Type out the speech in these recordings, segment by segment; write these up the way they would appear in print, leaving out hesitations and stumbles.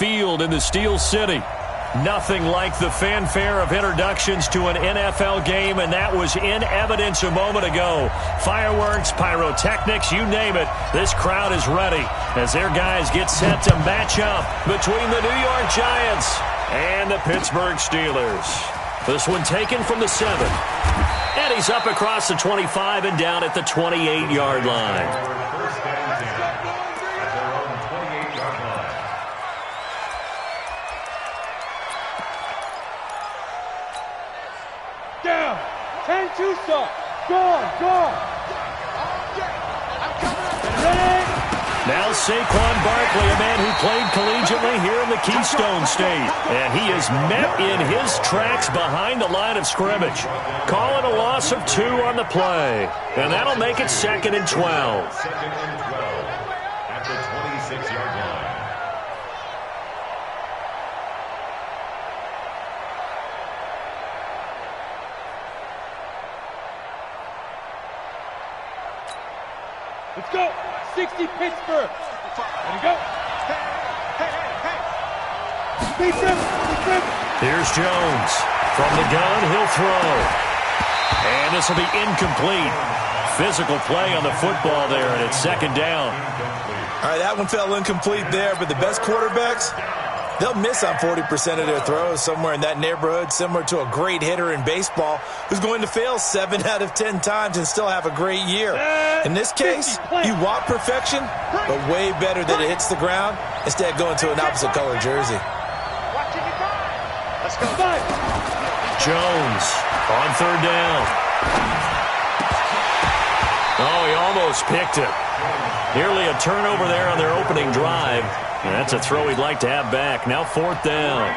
field in the Steel City. Nothing like the fanfare of introductions to an NFL game, and that was in evidence a moment ago. Fireworks, pyrotechnics, you name it. This crowd is ready as their guys get set to match up between the New York Giants and the Pittsburgh Steelers. This one taken from the 7. And he's up across the 25 and down at the 28-yard line. Down. 10-2 stop. Go. Now Saquon Barkley, a man who played collegiately here in the Keystone State. And he is met in his tracks behind the line of scrimmage. Calling a loss of 2 on the play. And that'll make it 2nd and 12. At the 26-yard line. Let's go. 60 Pittsburgh. Ready to go. Hey. Here's Jones. From the gun, he'll throw. And this will be incomplete. Physical play on the football there, and it's 2nd down. All right, that one fell incomplete there, but the best quarterbacks, they'll miss on 40% of their throws, somewhere in that neighborhood, similar to a great hitter in baseball who's going to fail 7 out of 10 times and still have a great year. In this case, you want perfection, but way better that it hits the ground instead of going to an opposite color jersey. Let's go. Jones on 3rd down. Oh, he almost picked it. Nearly a turnover there on their opening drive. And that's a throw he'd like to have back. Now 4th down.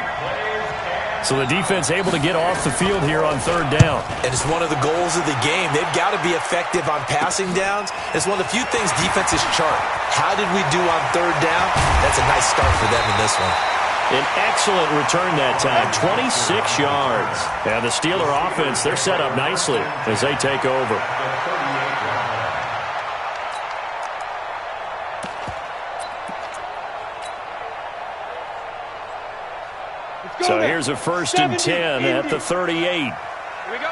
So the defense able to get off the field here on 3rd down. And it's one of the goals of the game. They've got to be effective on passing downs. It's one of the few things defenses chart. How did we do on 3rd down? That's a nice start for them in this one. An excellent return that time, 26 yards. And the Steeler offense, they're set up nicely as they take over. So here's a 1st and 10 at the 38. Here we go.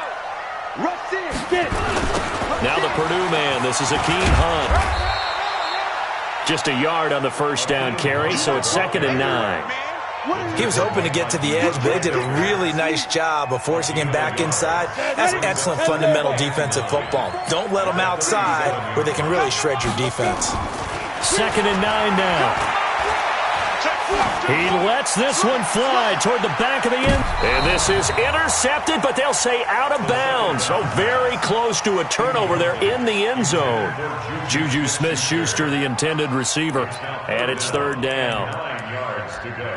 Rush in. Get it. Now the Purdue man. This is Akeem Hunt. Just a yard on the 1st down carry, so it's 2nd and 9. He was hoping to get to the edge, but they did a really nice job of forcing him back inside. That's excellent fundamental defensive football. Don't let them outside where they can really shred your defense. 2nd and 9 now. He lets this one fly toward the back of the end. And this is intercepted, but they'll say out of bounds. So very close to a turnover there in the end zone. Juju Smith-Schuster, the intended receiver. And it's 3rd down. 9 yards to go.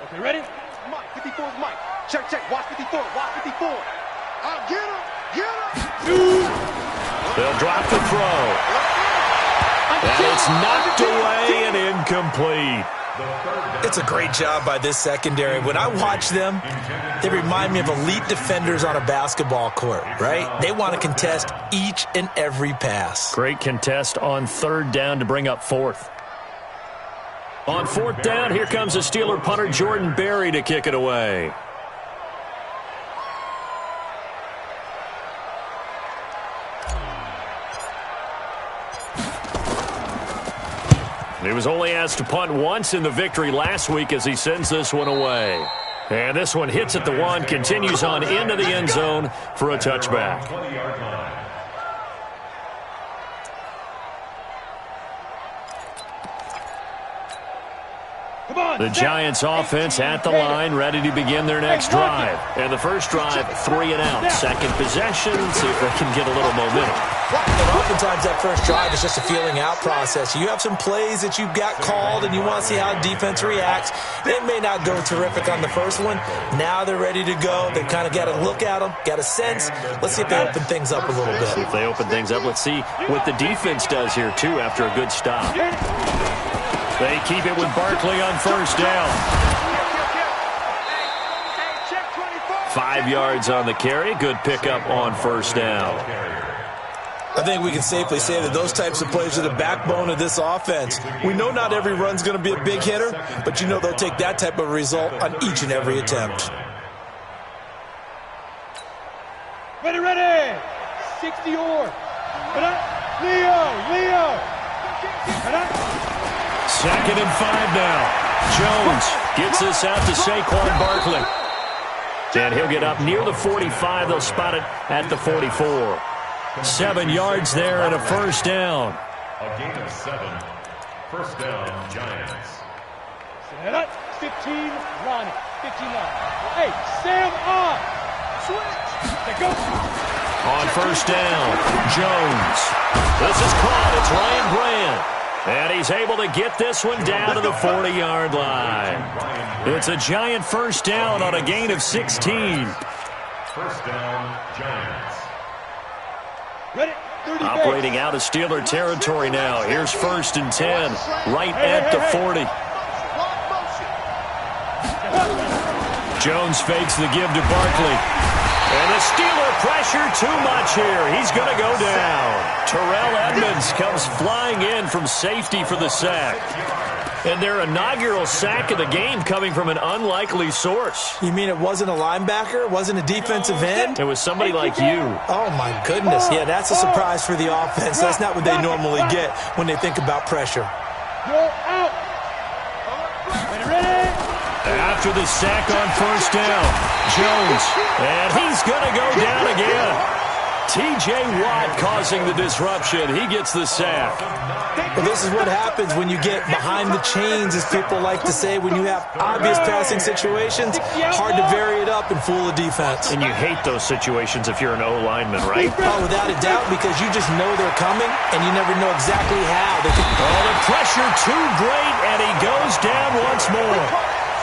Okay, ready? Mike, 54 is Mike. Check. Watch 54. I'll get him. They'll drop the throw. And it's knocked away and incomplete. It's a great job by this secondary. When I watch them, they remind me of elite defenders on a basketball court, right? They want to contest each and every pass. Great contest on 3rd down to bring up 4th. On 4th down, here comes the Steeler punter Jordan Berry to kick it away. He was only asked to punt once in the victory last week as he sends this one away. And this one hits at the 1, continues on into the end zone for a touchback. 20-yard line. The Giants offense at the line, ready to begin their next drive. And the first drive, 3 and out. Second possession, see if they can get a little momentum. And oftentimes that first drive is just a feeling out process. You have some plays that you've got called and you want to see how defense reacts. It may not go terrific on the first one. Now they're ready to go. They've kind of got a look at them, got a sense. Let's see if they open things up a little bit. See if they open things up. Let's see what the defense does here, too, after a good stop. They keep it with Barkley on 1st down. 5 yards on the carry. Good pickup on first down. I think we can safely say that those types of plays are the backbone of this offense. We know not every run's going to be a big hitter, but you know they'll take that type of result on each and every attempt. Ready, ready. 60 or. Leo. 2nd and 5 now. Jones gets this out to Saquon Barkley. And he'll get up near the 45. They'll spot it at the 44. 7 yards there and a first down. A gain of 7. First down, Giants. 15, Ronnie. 59. Hey, Sam on. Switch. They go. On first down, Jones. This is caught. It's Ryan Grant. And he's able to get this one down to the 40-yard line. It's a Giant first down on a gain of 16. First down, Giants. Ready? 30 Operating out of Steeler territory now. Here's 1st and 10, right at the 40. Jones fakes the give to Barkley. And the Steeler pressure too much here. He's going to go down. Terrell Edmonds comes flying in from safety for the sack. And their inaugural sack of the game coming from an unlikely source. You mean it wasn't a linebacker? It wasn't a defensive end? It was somebody like you. Oh, my goodness. Yeah, that's a surprise for the offense. That's not what they normally get when they think about pressure. Go out. Ready? After the sack on first down, Jones, and he's going to go down again. T.J. Watt causing the disruption. He gets the sack. Well, this is what happens when you get behind the chains, as people like to say, when you have obvious passing situations. Hard to vary it up and fool a defense. And you hate those situations if you're an O-lineman, right? Oh, without a doubt, because you just know they're coming, and you never know exactly how. The pressure too great, and he goes down once more.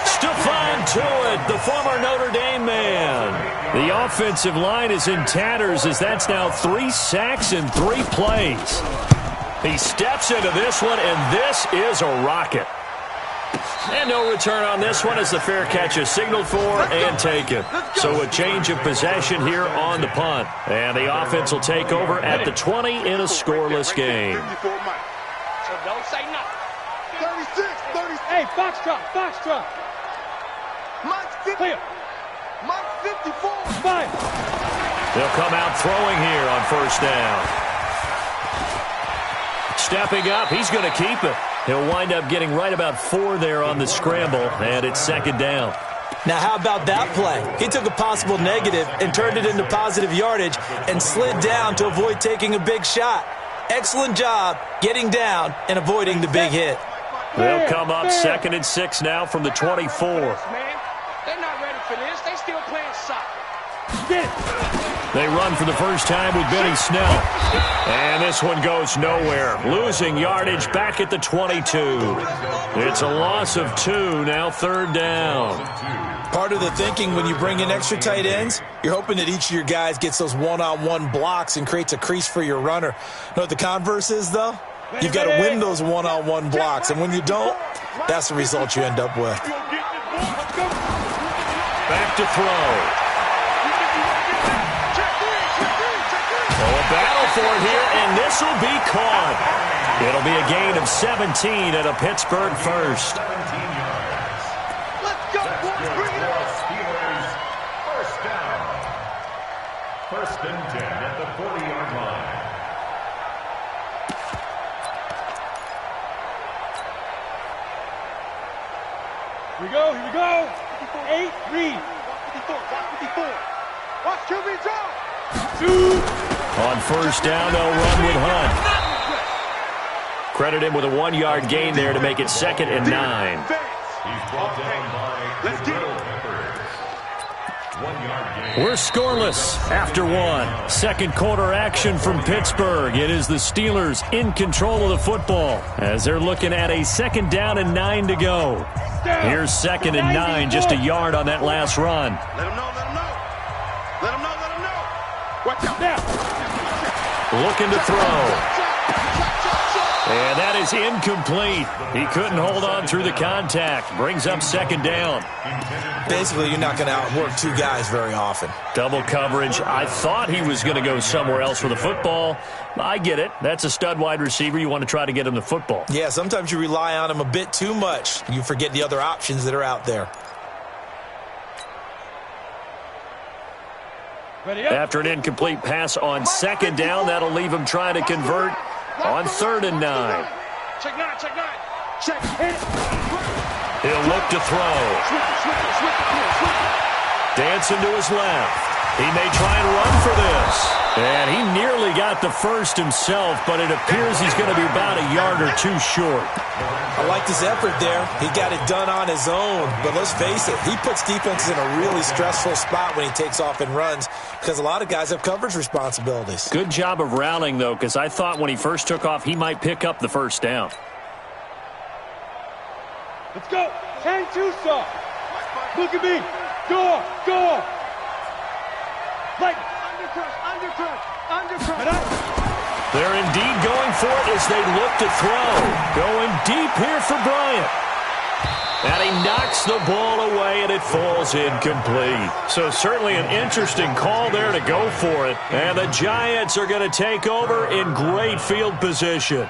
Stephon Tuitt, the former Notre Dame man. The offensive line is in tatters as that's now 3 sacks in 3 plays. He steps into this one, and this is a rocket. And no return on this one as the fair catch is signaled for and taken. So a change of possession here on the punt. And the offense will take over at the 20 in a scoreless game. So don't say nothing. 36. Hey, Foxtrot. Mike's 50. Clear. Mike's 54. Fine. They'll come out throwing here on first down. Stepping up, he's going to keep it. He'll wind up getting right about 4 there on the scramble, and it's 2nd down. Now, how about that play? He took a possible negative and turned it into positive yardage and slid down to avoid taking a big shot. Excellent job getting down and avoiding the big hit. They'll come up 2nd and 6 now from the 24. They're not ready for this. They still playing soccer. They run for the first time with Benny Snell. And this one goes nowhere. Losing yardage back at the 22. It's a loss of 2, now 3rd down. Part of the thinking when you bring in extra tight ends, you're hoping that each of your guys gets those one-on-one blocks and creates a crease for your runner. You know what the converse is, though? You've got to win those one-on-one blocks, and when you don't, that's the result you end up with. Back to throw. A battle for it here, and this will be caught. It'll be a gain of 17 at a Pittsburgh first. 17 yards. Let's go, boys. Bring it on. Steelers, first down. 1st and 10 at the 40-yard line. Here we go. 8, read. 54. Watch QB draw. 2. On first down, they'll run with Hunt. Credit him with a 1-yard gain there to make it 2nd and 9. He's brought down by Will Peppers. 1-yard gain. We're scoreless after 1. 2nd quarter action from Pittsburgh. It is the Steelers in control of the football as they're looking at a 2nd down and 9 to go. Here's 2nd and 9, just a yard on that last run. Let him know. Watch out now. Looking to throw. And that is incomplete. He couldn't hold on through the contact. Brings up second down. Basically, you're not going to outwork two guys very often. Double coverage. I thought he was going to go somewhere else with the football. I get it. That's a stud wide receiver. You want to try to get him the football. Yeah, sometimes you rely on him a bit too much. You forget the other options that are out there. After an incomplete pass on second down, that'll leave him trying to convert on 3rd and 9. Check 9, check 9. Check, hit it. He'll look to throw. Dancing to his left. He may try and run for this. And he nearly got the first himself, but it appears he's going to be about a yard or two short. I like his effort there. He got it done on his own. But let's face it, he puts defenses in a really stressful spot when he takes off and runs because a lot of guys have coverage responsibilities. Good job of routing, though, because I thought when he first took off, he might pick up the first down. Let's go. 10-2, sir. Look at me. Go. Like, undercrush. They're indeed going for it as they look to throw. Going deep here for Bryant. And he knocks the ball away, and it falls incomplete. So certainly an interesting call there to go for it. And the Giants are going to take over in great field position.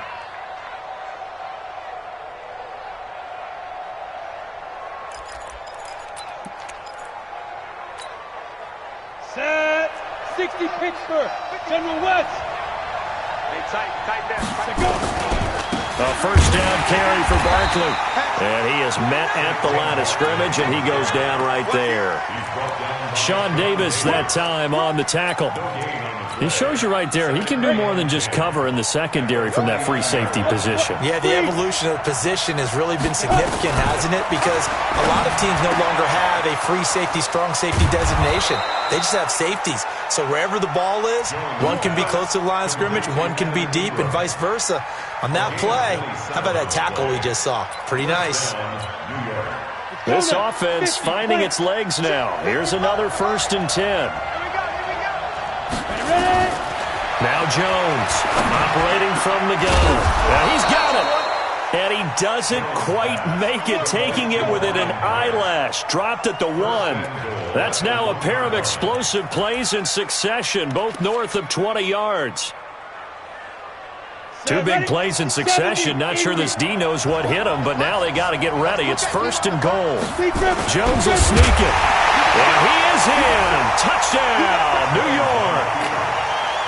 Set. 60 Pittsburgh. General West. Hey, tight down. A first down carry for Barkley. And he is met at the line of scrimmage, and he goes down right there. Sean Davis that time on the tackle. It shows you right there, he can do more than just cover in the secondary from that free safety position. Yeah, the evolution of position has really been significant, hasn't it? Because a lot of teams no longer have a free safety, strong safety designation. They just have safeties. So wherever the ball is, one can be close to the line of scrimmage, one can be deep, and vice versa. On that play, how about that tackle we just saw? Pretty nice. This offense finding its legs now. Here's another 1st and 10. Now Jones operating from the gun. Now he's got it. And he doesn't quite make it, taking it within an eyelash. Dropped at the 1. That's now a pair of explosive plays in succession, both north of 20 yards. 2 big plays in succession. Not sure this D knows what hit him, but now they got to get ready. It's 1st and goal. Jones will sneak it. And he is in. Touchdown, New York.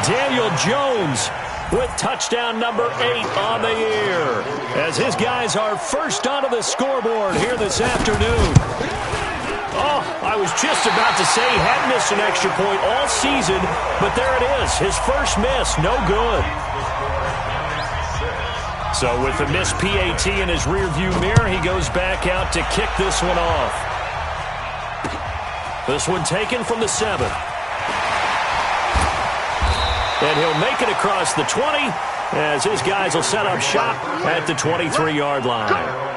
Daniel Jones with touchdown number 8 on the year, as his guys are first onto the scoreboard here this afternoon. Oh, I was just about to say he hadn't missed an extra point all season, but there it is. His first miss, no good. So with the missed PAT in his rearview mirror, he goes back out to kick this one off. This one taken from the 7. And he'll make it across the 20 as his guys will set up shop at the 23-yard line.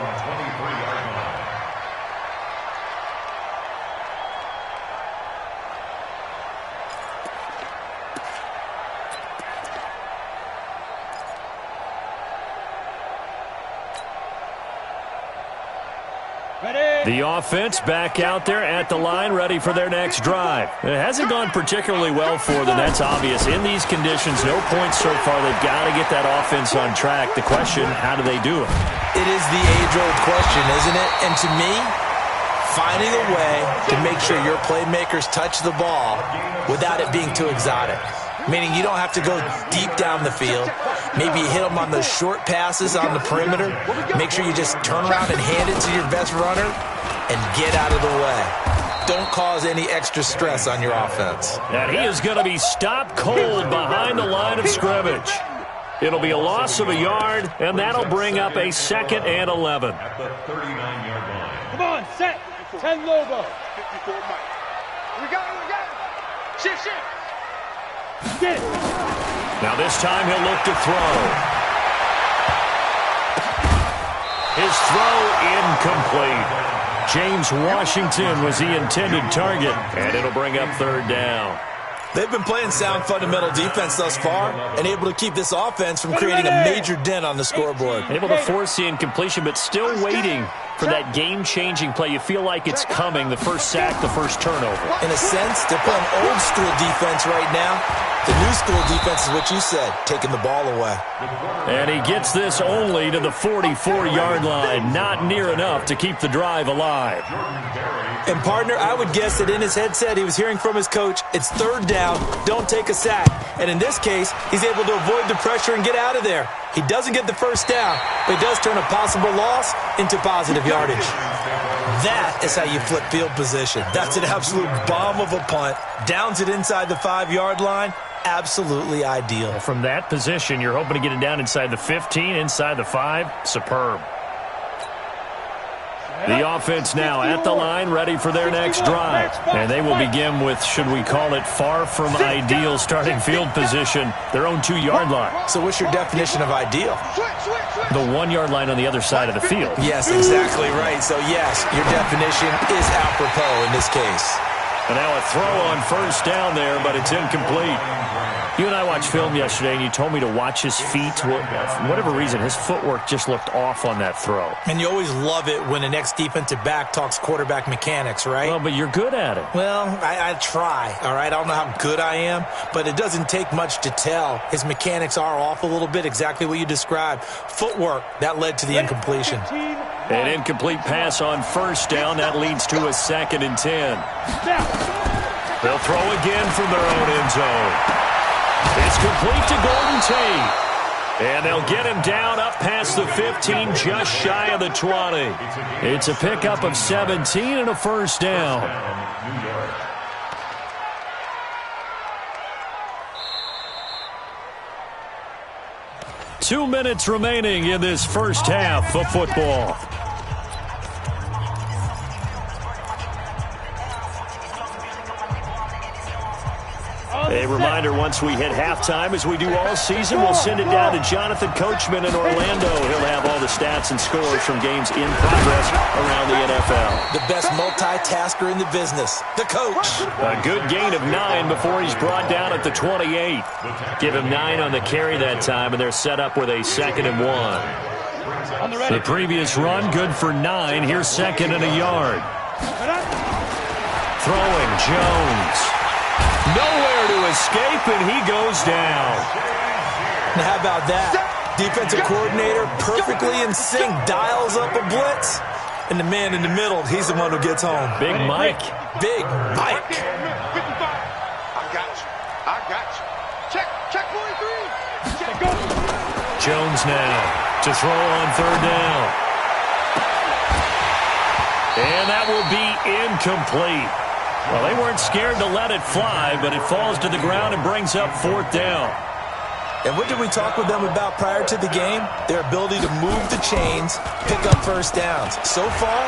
The offense back out there at the line, ready for their next drive. It hasn't gone particularly well for them. That's obvious. In these conditions, no points so far. They've got to get that offense on track. The question, how do they do it? It is the age-old question, isn't it? And to me, finding a way to make sure your playmakers touch the ball without it being too exotic. Meaning you don't have to go deep down the field. Maybe you hit them on those short passes on the perimeter. Make sure you just turn around and hand it to your best runner and get out of the way. Don't cause any extra stress on your offense. And he is going to be stopped cold behind the line of scrimmage. It'll be a loss of a yard, and that'll bring up a 2nd and 11. At the 39-yard line. Come on, set. 10 Lobo. 54 Mike. We got it. Shift. Get it. Now this time he'll look to throw. His throw incomplete. James Washington was the intended target, and it'll bring up 3rd down. They've been playing sound fundamental defense thus far and able to keep this offense from creating a major dent on the scoreboard. Able to force the incompletion, but still waiting for that game-changing play. You feel like it's coming, the first sack, the first turnover. In a sense, they're playing old-school defense right now. The new school defense is what you said, taking the ball away. And he gets this only to the 44-yard line. Not near enough to keep the drive alive. And, partner, I would guess that in his headset he was hearing from his coach, it's third down, don't take a sack. And in this case, he's able to avoid the pressure and get out of there. He doesn't get the first down, but he does turn a possible loss into positive yardage. That is how you flip field position. That's an absolute bomb of a punt. Downs it inside the 5-yard line. Absolutely ideal. From that position, you're hoping to get it down inside the 15, inside the 5. Superb. The offense now at the line, ready for their next drive. And they will begin with, should we call it, far from ideal starting field position, their own 2-yard line. So what's your definition of ideal? The 1-yard line on the other side of the field. Yes, exactly right. So, yes, your definition is apropos in this case. And now a throw on first down there, but it's incomplete. You and I watched film yesterday, and you told me to watch his feet. For whatever reason, his footwork just looked off on that throw. And you always love it when the next defensive back talks quarterback mechanics, right? Well, but you're good at it. Well, I try, all right? I don't know how good I am, but it doesn't take much to tell. His mechanics are off a little bit, exactly what you described. Footwork, that led to the incompletion. An incomplete pass on first down. That leads to a 2nd and 10. They'll throw again from their own end zone. It's complete to Golden Tate. And they'll get him down up past the 15, just shy of the 20. It's a pickup of 17 and a first down. 2 minutes remaining in this first half of football. A reminder, once we hit halftime, as we do all season, we'll send it down to Jonathan Coachman in Orlando. He'll have all the stats and scores from games in progress around the NFL. The best multitasker in the business, the coach. A good gain of 9 before he's brought down at the 28. Give him 9 on the carry that time, and they're set up with a 2nd and 1. The previous run, good for 9. Here's 2nd and a yard. Throwing, Jones. Nowhere to escape, and he goes down. Now, how about that? Defensive coordinator perfectly in sync, dials up a blitz, and the man in the middle, he's the one who gets home. Big Mike. Big Mike. I got you. Check 43. Check, go. Jones now to throw on third down. And that will be incomplete. Well, they weren't scared to let it fly, but it falls to the ground and brings up 4th down. And what did we talk with them about prior to the game? Their ability to move the chains, pick up first downs. So far,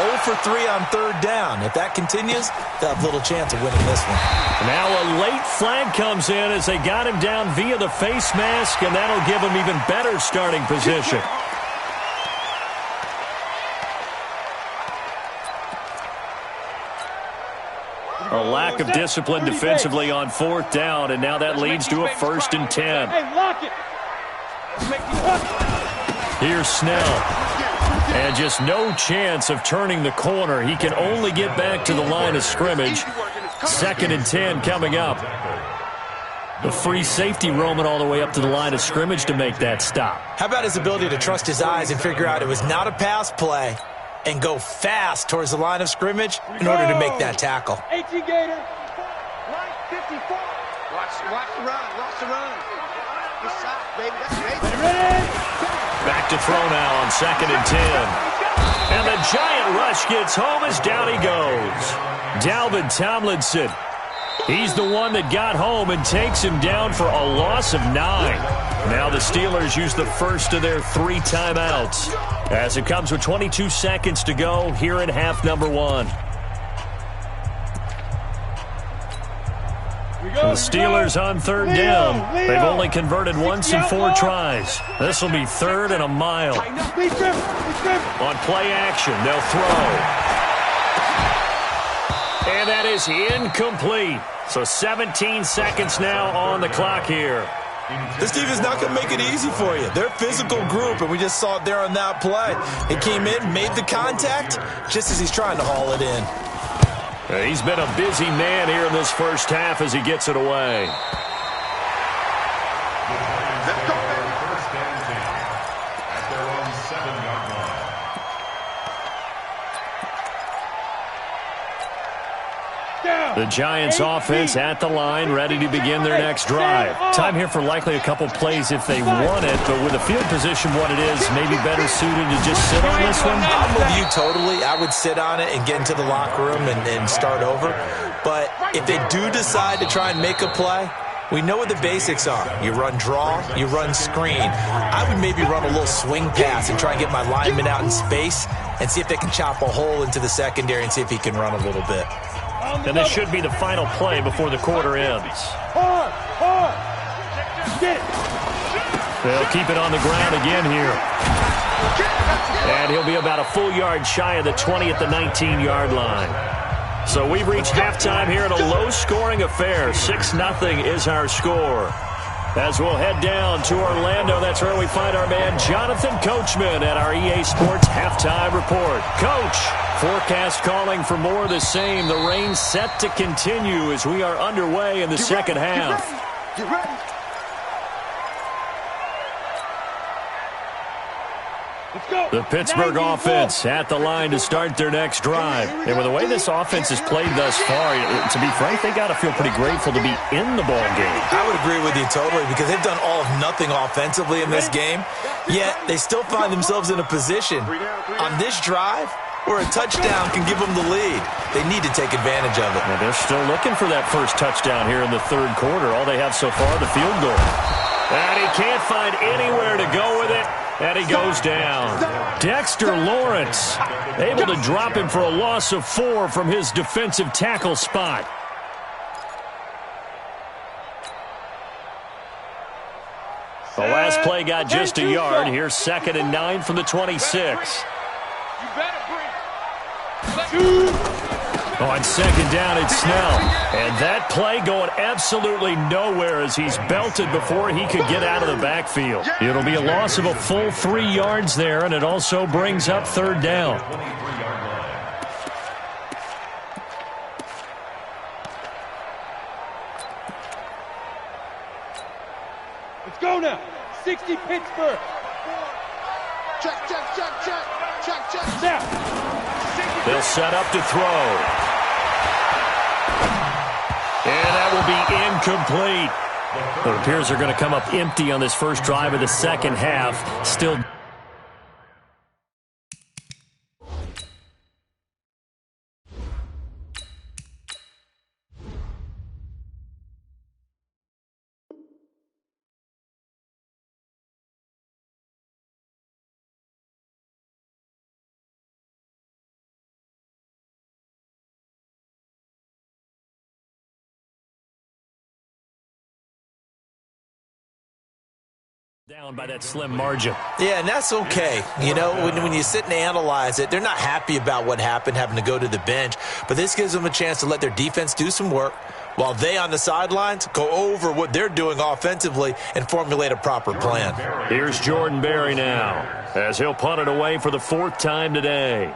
0 for 3 on third down. If that continues, they'll have little chance of winning this one. Now a late flag comes in as they got him down via the face mask, and that'll give him even better starting position. A lack of discipline defensively on 4th down, and now that leads to a 1st and 10. Hey, lock it. Here's Snell. And just no chance of turning the corner. He can only get back to the line of scrimmage. 2nd and 10 coming up. The free safety roaming all the way up to the line of scrimmage to make that stop. How about his ability to trust his eyes and figure out it was not a pass play and go fast towards the line of scrimmage in order to make that tackle. 18 Gator. Right 54. Watch the run. Good shot, baby. That's great. Ready. Back to throw now on 2nd and 10. And the giant rush gets home as down he goes. Dalvin Tomlinson. He's the one that got home and takes him down for a loss of 9. Now the Steelers use the first of their 3 timeouts as it comes with 22 seconds to go here in half number 1. The Steelers on third down. They've only converted once in 4 tries. This will be 3rd and a mile. On play action, they'll throw. And that is incomplete. So 17 seconds now on the clock here. This team is not going to make it easy for you. They're a physical group, and we just saw it there on that play. He came in, made the contact, just as he's trying to haul it in. He's been a busy man here in this first half as he gets it away. Let's go, baby. First and 10 at their own 7-yard line. The Giants offense at the line, ready to begin their next drive. Time here for likely a couple plays if they want it, but with the field position what it is, maybe better suited to just sit on this one? I'm with you totally. I would sit on it and get into the locker room and start over. But if they do decide to try and make a play, we know what the basics are. You run draw, you run screen. I would maybe run a little swing pass and try and get my lineman out in space and see if they can chop a hole into the secondary and see if he can run a little bit. And this should be the final play before the quarter ends. They'll keep it on the ground again here. And he'll be about a full yard shy of the 20 at the 19-yard line. So we've reached halftime here in a low-scoring affair. 6-0 is our score. As we'll head down to Orlando, that's where we find our man Jonathan Coachman at our EA Sports Halftime Report. Coach, forecast calling for more of the same. The rain set to continue as we are underway in the second half. Get ready. Let's go. The Pittsburgh offense at the line to start their next drive. And with the way this offense has played thus far, to be frank, they got to feel pretty grateful to be in the ball game. I would agree with you totally because they've done all of nothing offensively in this game, yet they still find themselves in a position on this drive where a touchdown can give them the lead. They need to take advantage of it. Well, they're still looking for that first touchdown here in the third quarter. All they have so far, the field goal. And he can't find anywhere to go with it. And he goes down. Dexter Lawrence able to drop him for a loss of 4 from his defensive tackle spot. The last play got just a yard. Here's 2nd and 9 from the 26. On 2nd down, it's Snell. And that play going absolutely nowhere as he's belted before he could get out of the backfield. It'll be a loss of a full 3 yards there, and it also brings up 3rd down. Let's go now. 60 Pittsburgh. Check, check, check, check. Check, check. Now. They'll set up to throw. And that will be incomplete. It appears they're going to come up empty on this first drive of the second half. Still. Down by that slim margin. Yeah, and that's okay. You know, when you sit and analyze it, they're not happy about what happened, having to go to the bench. But this gives them a chance to let their defense do some work while they on the sidelines go over what they're doing offensively and formulate a proper plan. Here's Jordan Berry now as he'll punt it away for the 4th time today.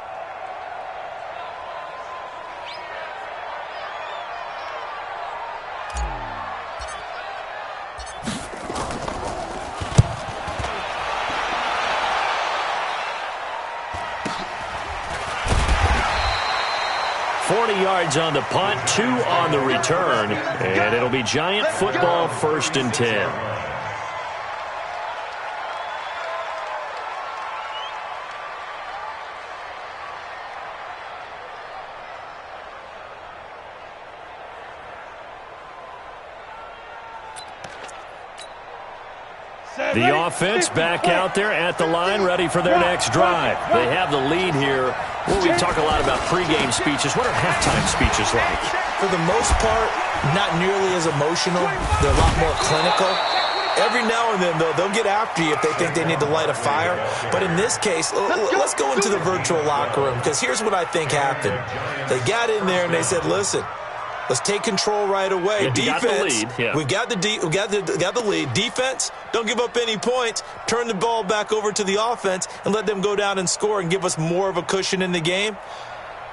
Yards on the punt, 2 on the return, and it'll be Giant football 1st and 10. The offense back out there at the line, ready for their next drive. They have the lead here. Well, we talk a lot about pregame speeches. What are halftime speeches like? For the most part, not nearly as emotional. They're a lot more clinical. Every now and then, though, they'll get after you if they think they need to light a fire. But in this case, let's go into the virtual locker room, because here's what I think happened. They got in there and they said, listen, let's take control right away. Yeah, defense, we got the lead. Defense, don't give up any points. Turn the ball back over to the offense and let them go down and score and give us more of a cushion in the game.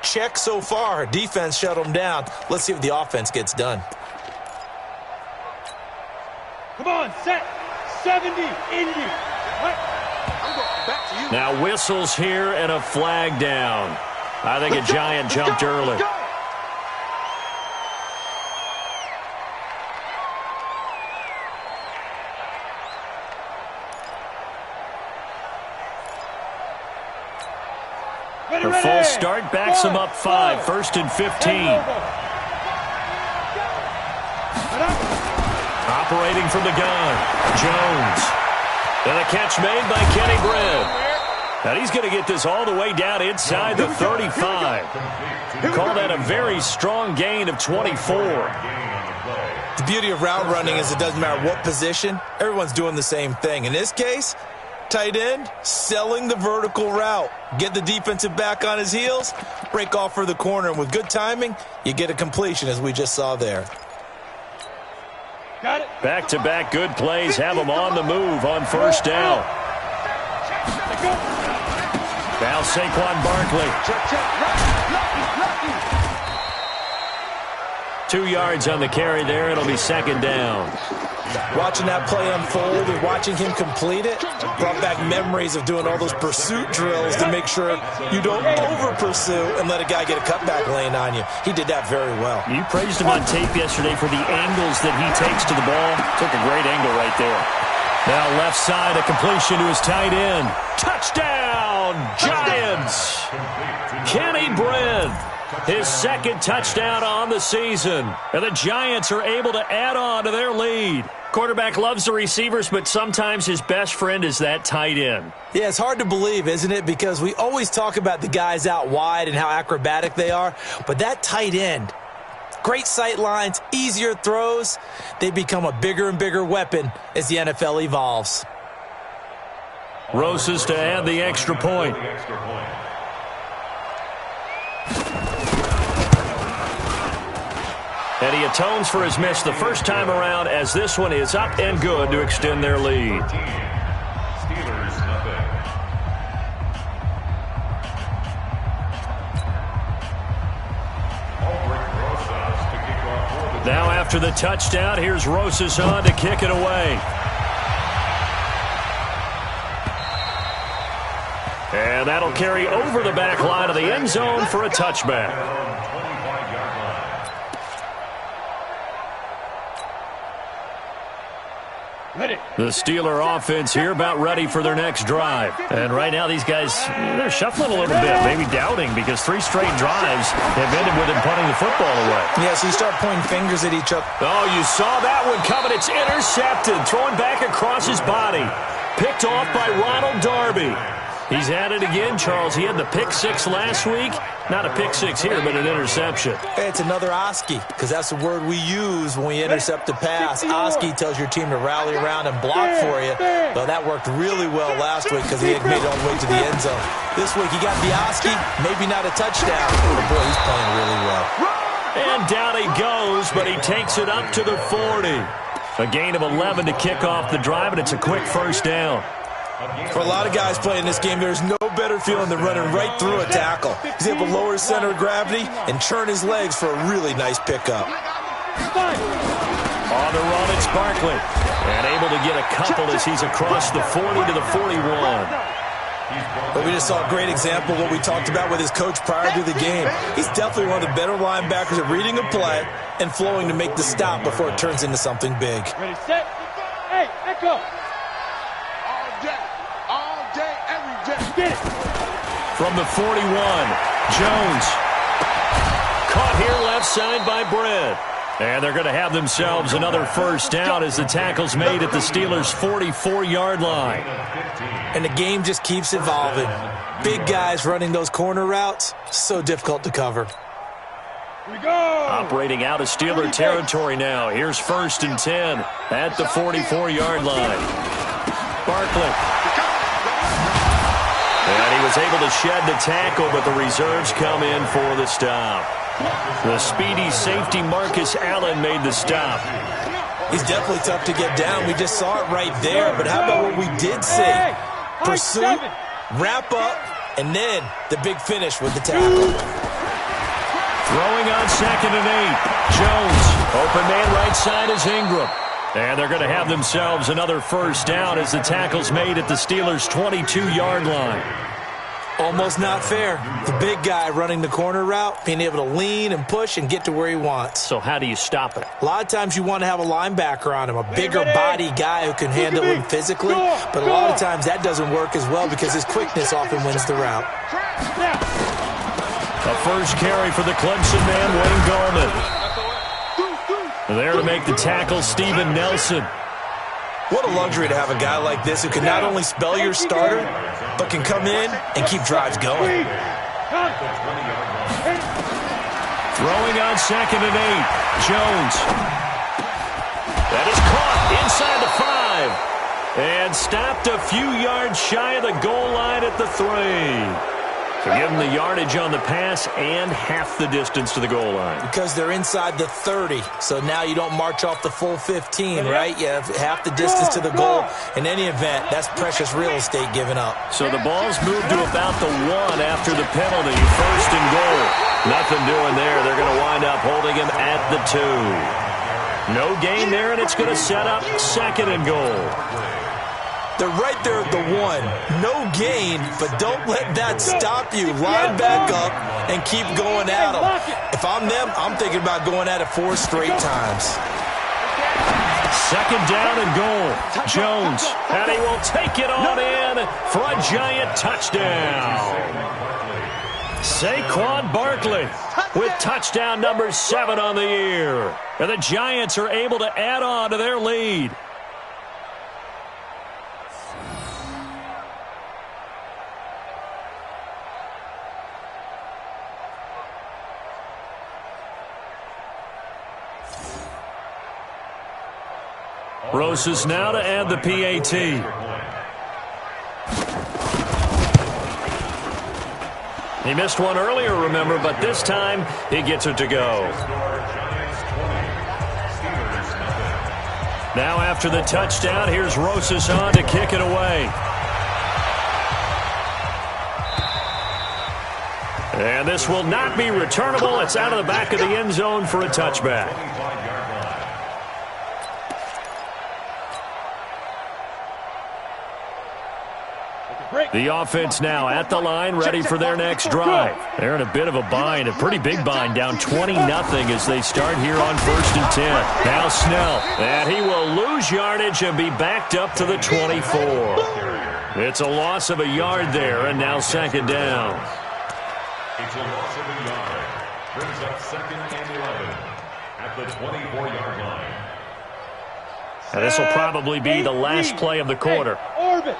Check so far. Defense shut them down. Let's see what the offense gets done. Come on, set. 70, Indy. Back to you. Now whistles here and a flag down. I think a Giant jumped early. The full start backs them up 5, 1st and 15. Operating from the gun, Jones. And a catch made by Kenny Bredd. And he's going to get this all the way down inside the 35. Call that a very strong gain of 24. The beauty of route running is it doesn't matter what position. Everyone's doing the same thing. In this case, tight end, selling the vertical route. Get the defensive back on his heels, break off for the corner. And with good timing, you get a completion, as we just saw there. Got it. Back-to-back good plays have them on the move on first down. Now Saquon Barkley. 2 yards on the carry there. It'll be second down. Watching that play unfold and watching him complete it brought back memories of doing all those pursuit drills to make sure you don't over-pursue and let a guy get a cutback lane on you. He did that very well. You praised him on tape yesterday for the angles that he takes to the ball. Took a great angle right there. Now left side, a completion to his tight end. Touchdown, Giants! Kenny Bredd, his second touchdown on the season. And the Giants are able to add on to their lead. Quarterback loves the receivers, but sometimes his best friend is that tight end. Yeah, it's hard to believe, isn't it? Because we always talk about the guys out wide and how acrobatic they are. But that tight end, great sight lines, easier throws, they become a bigger and bigger weapon as the NFL evolves. Rosas to add the extra point. And he atones for his miss the first time around, as this one is up and good to extend their lead. Steelers nothing. Now after the touchdown, here's Rosas on to kick it away. And that'll carry over the back line of the end zone for a touchback. The Steeler offense here about ready for their next drive. And right now these guys, they're shuffling a little bit, maybe doubting, because 3 straight drives have ended with them punting the football away. Yeah, so you start pointing fingers at each other. Oh, you saw that one coming. It's intercepted, thrown back across his body. Picked off by Ronald Darby. He's at it again, Charles. He had the pick 6 last week. Not a pick 6 here, but an interception. It's another Oski, because that's the word we use when we intercept a pass. Oski tells your team to rally around and block for you. Well, that worked really well last week because he had made it all the way to the end zone. This week he got the Oski, maybe not a touchdown, but boy, he's playing really well. And down he goes, but he takes it up to the 40. A gain of 11 to kick off the drive, and it's a quick first down. For a lot of guys playing this game, there's no better feeling than running right through a tackle. He's able to lower his center of gravity and turn his legs for a really nice pickup. On the run, it's Barkley. And able to get a couple as he's across the 40 to the 41. But we just saw a great example of what we talked about with his coach prior to the game. He's definitely one of the better linebackers at reading a play and flowing to make the stop before it turns into something big. Ready, set. Hey, echo. From the 41, Jones. Caught here left side by Bredd. And they're going to have themselves another first down as the tackle's made at the Steelers' 44-yard line. And the game just keeps evolving. Big guys running those corner routes, so difficult to cover. We go. Operating out of Steeler territory now. Here's 1st and 10 at the 44-yard line. Barkley. And he was able to shed the tackle, but the reserves come in for the stop. The speedy safety Marcus Allen made the stop. He's definitely tough to get down. We just saw it right there. But how about what we did see? Pursuit, wrap up, and then the big finish with the tackle. Throwing on 2nd and 8. Jones. Open man right side is Ingram. And they're going to have themselves another first down as the tackle's made at the Steelers' 22-yard line. Almost not fair. The big guy running the corner route, being able to lean and push and get to where he wants. So how do you stop it? A lot of times you want to have a linebacker on him, a bigger body guy who can handle him physically. But a lot of times that doesn't work as well because his quickness often wins the route. A first carry for the Clemson man, Wayne Gallman. There to make the tackle, Steven Nelson. What a luxury to have a guy like this who can not only spell your starter, but can come in and keep drives going. Throwing on 2nd and 8. Jones. That is caught inside the 5. And stopped a few yards shy of the goal line at the 3. So give them the yardage on the pass and half the distance to the goal line. Because they're inside the 30, so now you don't march off the full 15, right? You have half the distance to the goal. In any event, that's precious real estate given up. So the ball's moved to about the 1 after the penalty. 1st and goal. Nothing doing there. They're going to wind up holding him at the 2. No gain there, and it's going to set up 2nd and goal. They're right there at the 1. No gain, but don't let that stop you. Line back up and keep going at them. If I'm them, I'm thinking about going at it 4 straight times. 2nd down and goal. Jones, and he will take it on in for a giant touchdown. Saquon Barkley with touchdown number 7 on the year. And the Giants are able to add on to their lead. Roses now to add the PAT. He missed one earlier, remember, but this time he gets it to go. Now after the touchdown, here's Roses on to kick it away. And this will not be returnable. It's out of the back of the end zone for a touchback. The offense now at the line, ready for their next drive. They're in a bit of a bind, a pretty big bind, down 20-0 as they start here on 1st and 10. Now Snell, and he will lose yardage and be backed up to the 24. It's a loss of a yard there, and now 2nd down. It's a loss of a yard. Brings up 2nd and 11 at the 24-yard line. And this will probably be the last play of the quarter. Orbit.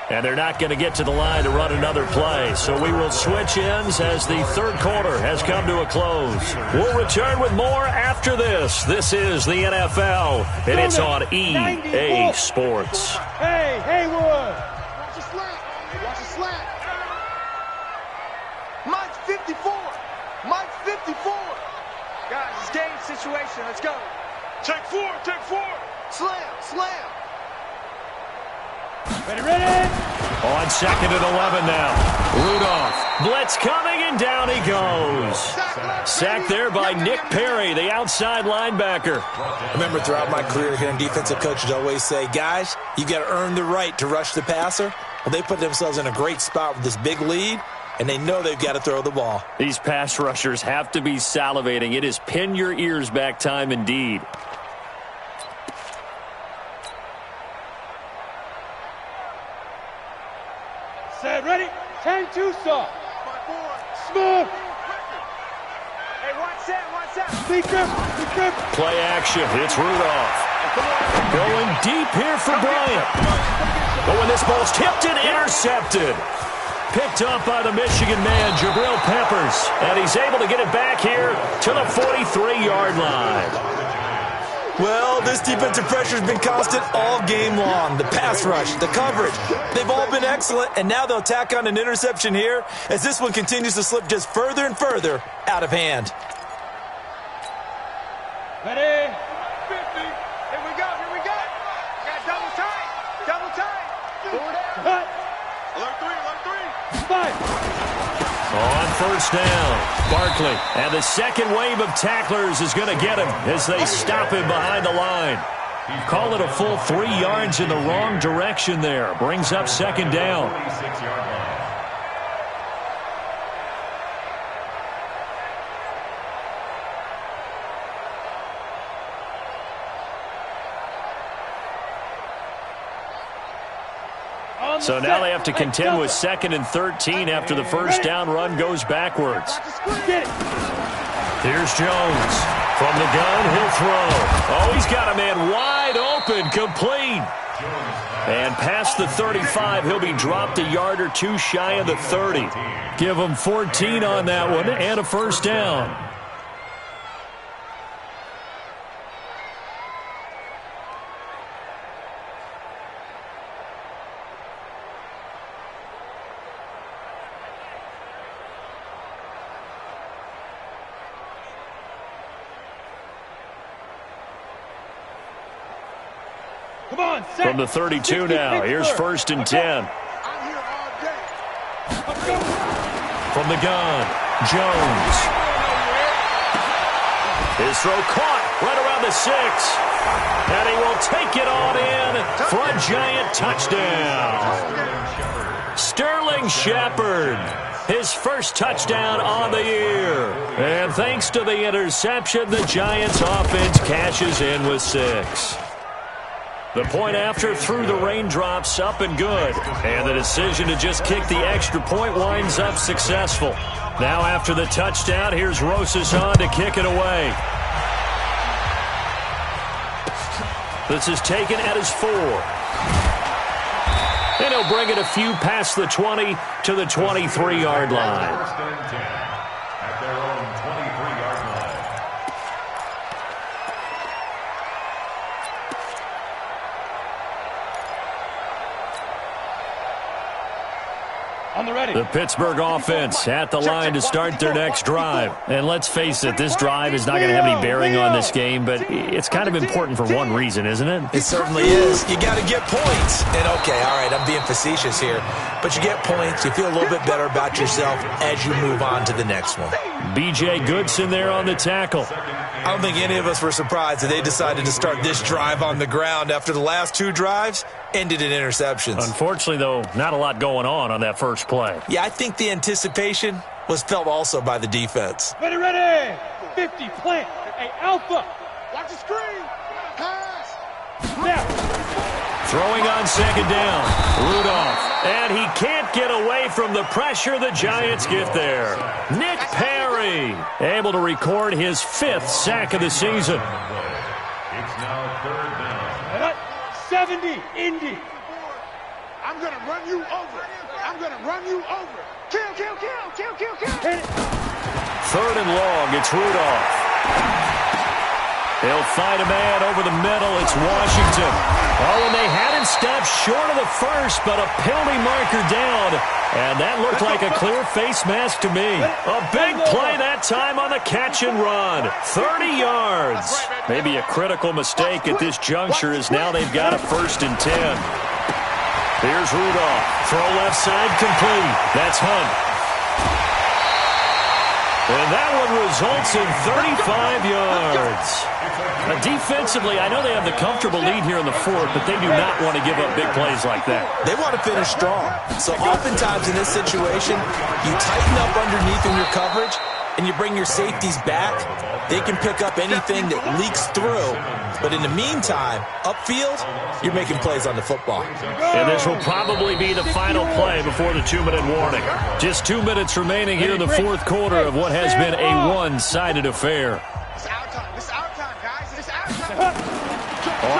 And they're not going to get to the line to run another play. So we will switch ends as the 3rd quarter has come to a close. We'll return with more after this. This is the NFL, and it's on EA Sports. Hey, Haywood. Watch the slant. Watch the slant. Mike's 54. Mike's 54. Guys, it's game situation. Let's go. Take 4. Take 4. Slam. Slam. Ready. On 2nd and 11 now. Rudolph. Blitz coming, and down he goes. Sacked there by Nick Perry, the outside linebacker. I remember throughout my career hearing defensive coaches always say, guys, you got to earn the right to rush the passer. Well, they put themselves in a great spot with this big lead, and they know they've got to throw the ball. These pass rushers have to be salivating. It is pin your ears back time indeed. Set, ready. 10-2 soft. Smooth. Hey, watch that. Watch that. Big grip. Play action. It's Rudolph. Going deep here for Bryant. But when this ball's tipped and intercepted. Picked up by the Michigan man, Jabril Peppers. And he's able to get it back here to the 43-yard line. Well, this defensive pressure has been constant all game long. The pass rush, the coverage, they've all been excellent, and now they'll tack on an interception here as this one continues to slip just further and further out of hand. Ready? 50. Here we go. Got double time. Cut. Alert three. 5. On first down, Barkley. And the second wave of tacklers is going to get him as they stop him behind the line. Call it a full 3 yards in the wrong direction there. Brings up second down. 26-yard line. So now they have to contend with 2nd and 13 after the first down run goes backwards. Here's Jones. From the gun, he'll throw. Oh, he's got a man wide open, complete. And past the 35, he'll be dropped a yard or two shy of the 30. Give him 14 on that one and a first down. Come on, From the 32 now, here's 1st and 10. I'm here all day. From the gun, Jones. His throw caught right around the 6. And he will take it on in for a giant touchdown. Sterling Shepard, his first touchdown on the year. And thanks to the interception, the Giants offense cashes in with 6. The point after through the raindrops up and good. And the decision to just kick the extra point winds up successful. Now after the touchdown, here's Rosas on to kick it away. This is taken at his 4. And he'll bring it a few past the 20 to the 23-yard line. 1st and 10 at their own 23-yard line. On the ready. The Pittsburgh offense at the line to start their next drive. And let's face it, this drive is not going to have any bearing on this game, but it's kind of important for one reason, isn't it? It certainly is. You got to get points. And okay, all right, I'm being facetious here, but you get points, you feel a little bit better about yourself as you move on to the next one. B.J. Goodson there on the tackle. I don't think any of us were surprised that they decided to start this drive on the ground after the last 2 drives ended in interceptions. Unfortunately, though, not a lot going on that first play. Yeah, I think the anticipation was felt also by the defense. Ready. 50, plant. Hey, Alpha. Watch the screen. Pass. Now. Throwing on 2nd down, Rudolph. And he can't get away from the pressure the Giants get there. Nick Perry able to record his 5th sack of the season. It's now 3rd down. 70, Indy. I'm going to run you over. Kill. Hit it. 3rd and long, it's Rudolph. They'll find a man over the middle. It's Washington. Oh, and they had him stopped short of the first, but a penalty marker down. And that looked like a clear face mask to me. A big play that time on the catch and run. 30 yards. Maybe a critical mistake at this juncture as now they've got a 1st and 10. Here's Rudolph. Throw left side complete. That's Hunt. And that one results in 35 yards. Defensively, I know they have the comfortable lead here in the 4th, but they do not want to give up big plays like that. They want to finish strong. So oftentimes in this situation, you tighten up underneath in your coverage, and you bring your safeties back. They can pick up anything that leaks through. But in the meantime, upfield, you're making plays on the football. And this will probably be the final play before the 2-minute warning. Just 2 minutes remaining here in the 4th quarter of what has been a one-sided affair. It's our time, guys. It's our time.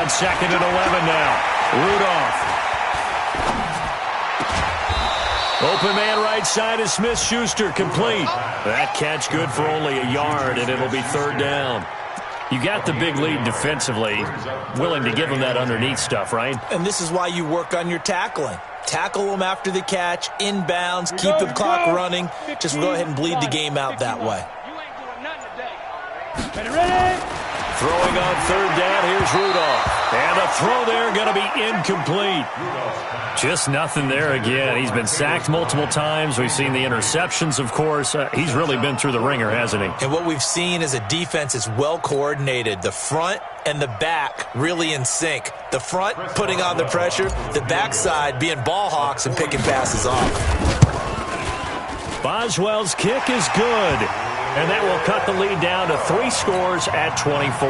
On 2nd and 11 now. Rudolph. Open man right side is Smith-Schuster, complete. That catch good for only a yard, and it'll be third down. You got the big lead defensively, willing to give them that underneath stuff, right? And this is why you work on your tackling. Tackle them after the catch, inbounds, keep the clock running. Just go ahead and bleed the game out that way. Ready? Throwing on third down, here's Rudolph. And a throw there going to be incomplete. Just nothing there again. He's been sacked multiple times. We've seen the interceptions, of course. He's really been through the ringer, hasn't he? And what we've seen is a defense that's well coordinated. The front and the back really in sync. The front putting on the pressure, the backside being ball hawks and picking passes off. Boswell's kick is good. And that will cut the lead down to 3 scores at 24.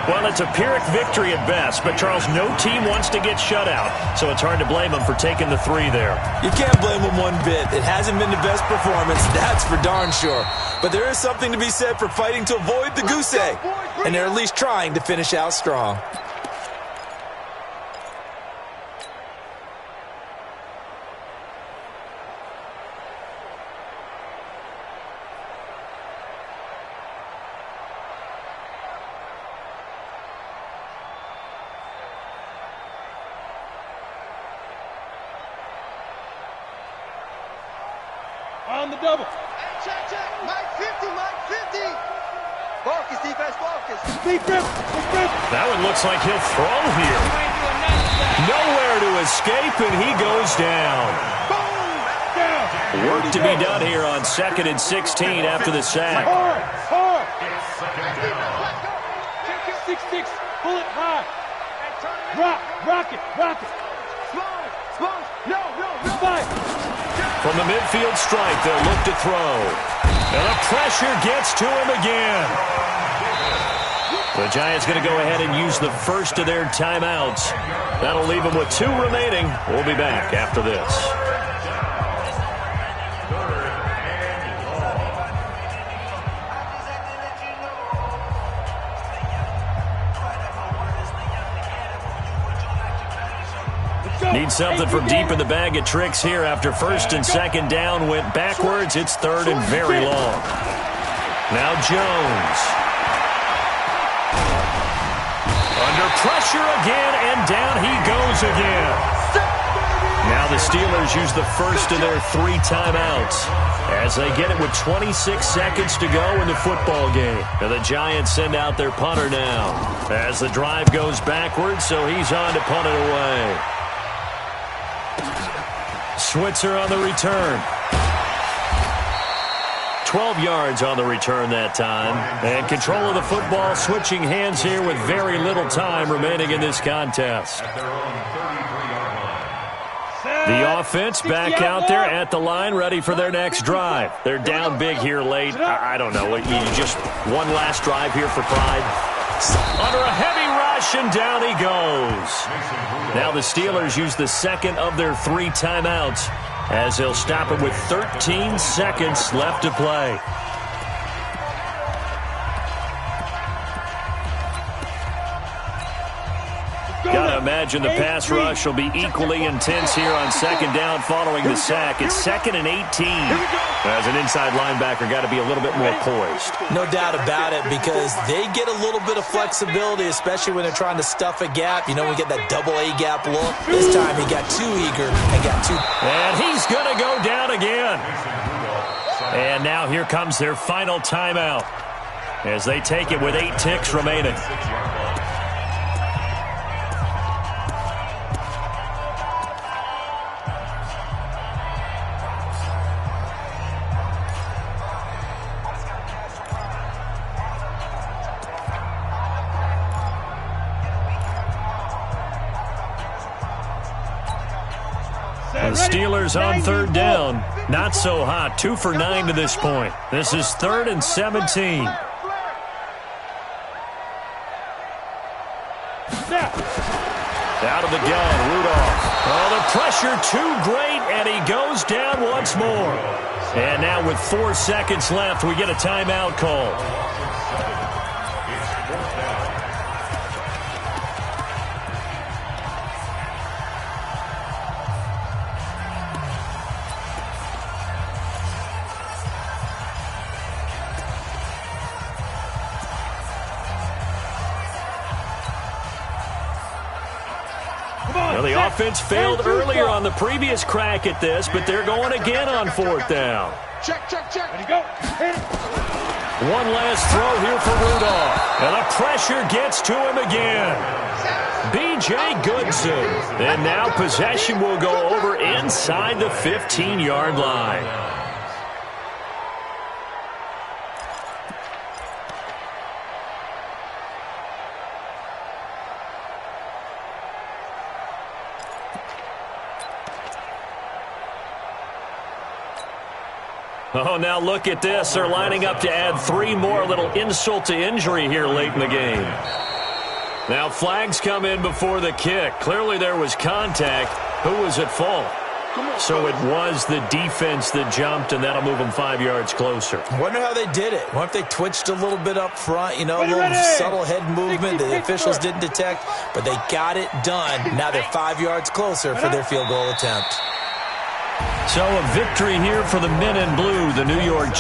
Well, it's a Pyrrhic victory at best, but, Charles, no team wants to get shut out, so it's hard to blame them for taking the 3 there. You can't blame them one bit. It hasn't been the best performance, that's for darn sure. But there is something to be said for fighting to avoid the goose egg, and they're at least trying to finish out strong. On the double. Check. Mike 50, Mike 50. Focus, defense, focus. Deep grip. That one looks like he'll throw here. Nowhere to escape, and he goes down. Down. Work to be done here on 2nd and 16 after the sack. Hard. 6-6. Pull it high. Rock it. Slow. No. Fight. From the midfield stripe, they'll look to throw. And the pressure gets to him again. The Giants going to go ahead and use the first of their timeouts. That'll leave them with 2 remaining. We'll be back after this. Need something from deep in the bag of tricks here after 1st and 2nd down went backwards. It's 3rd and very long. Now Jones. Under pressure again, and down he goes again. Now the Steelers use the first of their 3 timeouts as they get it with 26 seconds to go in the football game. And the Giants send out their punter now as the drive goes backwards, so he's on to punt it away. Switzer on the return. 12 yards on the return that time. And control of the football switching hands here with very little time remaining in this contest. The offense back out there at the line, ready for their next drive. They're down big here late. I don't know. You just one last drive here for pride. Under a heavy rush, and down he goes. Now the Steelers use the second of their 3 timeouts as they'll stop it with 13 seconds left to play. Gotta imagine the pass rush will be equally intense here on 2nd down following the sack. It's 2nd and 18. As an inside linebacker, got to be a little bit more poised. No doubt about it, because they get a little bit of flexibility, especially when they're trying to stuff a gap. You know, we get that double A gap look. This time he got too eager and got too... And he's going to go down again. And now here comes their final timeout as they take it with 8 ticks remaining. The Steelers on 3rd down. Not so hot. 2 for 9 to this point. This is 3rd and 17. Out of the gun, Rudolph. Oh, the pressure too great, and he goes down once more. And now with 4 seconds left, we get a timeout call. the offense failed earlier on the previous crack at this, but they're going again on fourth down. Check, check, check. Ready, go. Hit it. One last throw here for Rudolph. And the pressure gets to him again. B.J. Goodson. And now possession will go over inside the 15-yard line. Oh, now look at this. They're lining up to add 3 more, little insult to injury here late in the game. Now flags come in before the kick. Clearly there was contact. Who was at fault? So it was the defense that jumped, and that'll move them 5 yards closer. I wonder how they did it. I wonder if they twitched a little bit up front, you know, a little subtle head movement the officials didn't detect, but they got it done. Now they're 5 yards closer for their field goal attempt. So a victory here for the men in blue, the New York